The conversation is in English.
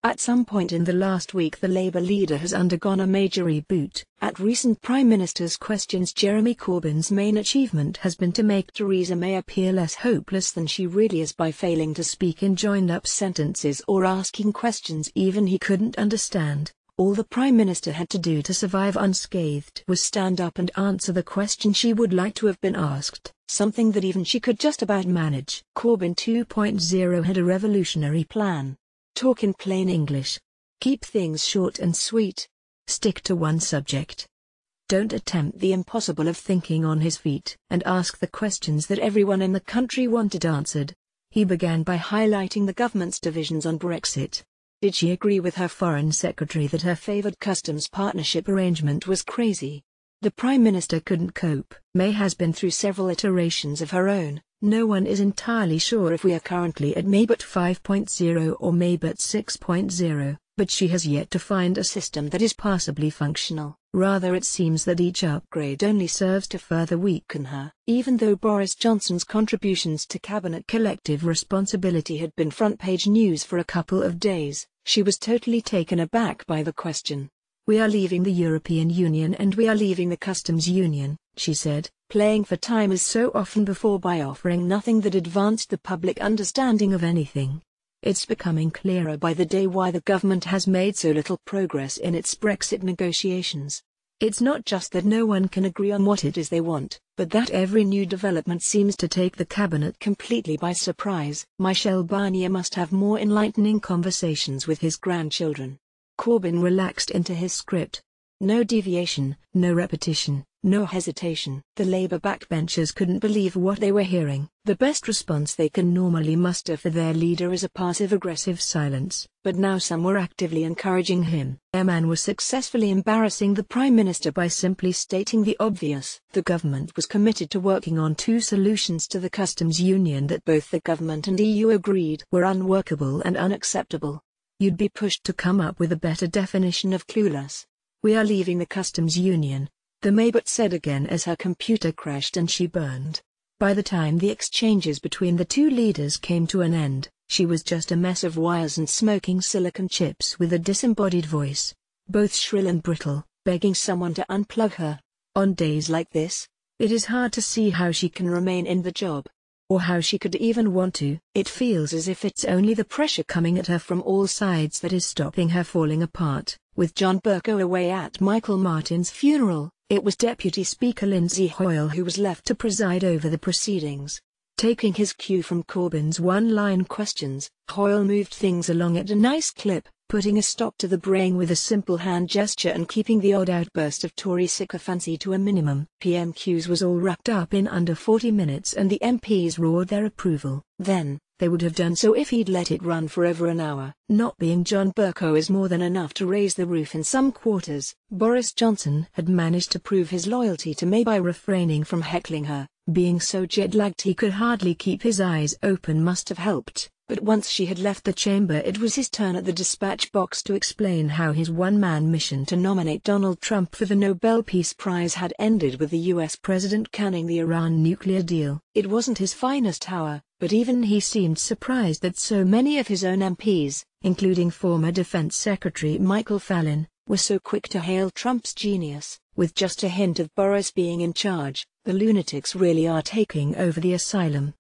At some point in the last week the Labour leader has undergone a major reboot. At recent Prime Minister's questions, Jeremy Corbyn's main achievement has been to make Theresa May appear less hopeless than she really is by failing to speak in joined-up sentences or asking questions even he couldn't understand. All the Prime Minister had to do to survive unscathed was stand up and answer the question she would like to have been asked, something that even she could just about manage. Corbyn 2.0 had a revolutionary plan. Talk in plain English. Keep things short and sweet. Stick to one subject. Don't attempt the impossible of thinking on his feet and ask the questions that everyone in the country wanted answered. He began by highlighting the government's divisions on Brexit. Did she agree with her Foreign Secretary that her favoured customs partnership arrangement was crazy? The Prime Minister couldn't cope. May has been through several iterations of her own. No one is entirely sure if we are currently at Maybot 5.0 or Maybot 6.0, but she has yet to find a system that is passably functional. Rather, it seems that each upgrade only serves to further weaken her. Even though Boris Johnson's contributions to cabinet collective responsibility had been front-page news for a couple of days, she was totally taken aback by the question. "We are leaving the European Union and we are leaving the Customs Union," she said, playing for time as so often before by offering nothing that advanced the public understanding of anything. It's becoming clearer by the day why the government has made so little progress in its Brexit negotiations. It's not just that no one can agree on what it is they want, but that every new development seems to take the cabinet completely by surprise. Michel Barnier must have more enlightening conversations with his grandchildren. Corbyn relaxed into his script. No deviation, no repetition, no hesitation. The Labour backbenchers couldn't believe what they were hearing. The best response they can normally muster for their leader is a passive-aggressive silence, but now some were actively encouraging him. Their man was successfully embarrassing the Prime Minister by simply stating the obvious. The government was committed to working on two solutions to the customs union that both the government and EU agreed were unworkable and unacceptable. You'd be pushed to come up with a better definition of clueless. "We are leaving the customs union," the Maybot said again as her computer crashed and she burned. By the time the exchanges between the two leaders came to an end, she was just a mess of wires and smoking silicon chips with a disembodied voice, both shrill and brittle, begging someone to unplug her. On days like this, it is hard to see how she can remain in the job, or how she could even want to. It feels as if it's only the pressure coming at her from all sides that is stopping her falling apart. With John Bercow away at Michael Martin's funeral, it was Deputy Speaker Lindsay Hoyle who was left to preside over the proceedings. Taking his cue from Corbyn's one-line questions, Hoyle moved things along at a nice clip, putting a stop to the braying with a simple hand gesture and keeping the odd outburst of Tory sycophancy to a minimum. PMQs was all wrapped up in under 40 minutes and the MPs roared their approval. Then, they would have done so if he'd let it run for over an hour. Not being John Bercow is more than enough to raise the roof in some quarters. Boris Johnson had managed to prove his loyalty to May by refraining from heckling her. Being so jet-lagged he could hardly keep his eyes open must have helped. But once she had left the chamber, it was his turn at the dispatch box to explain how his one-man mission to nominate Donald Trump for the Nobel Peace Prize had ended with the US president canning the Iran nuclear deal. It wasn't his finest hour, but even he seemed surprised that so many of his own MPs, including former Defense Secretary Michael Fallon, were so quick to hail Trump's genius. With just a hint of Boris being in charge, the lunatics really are taking over the asylum.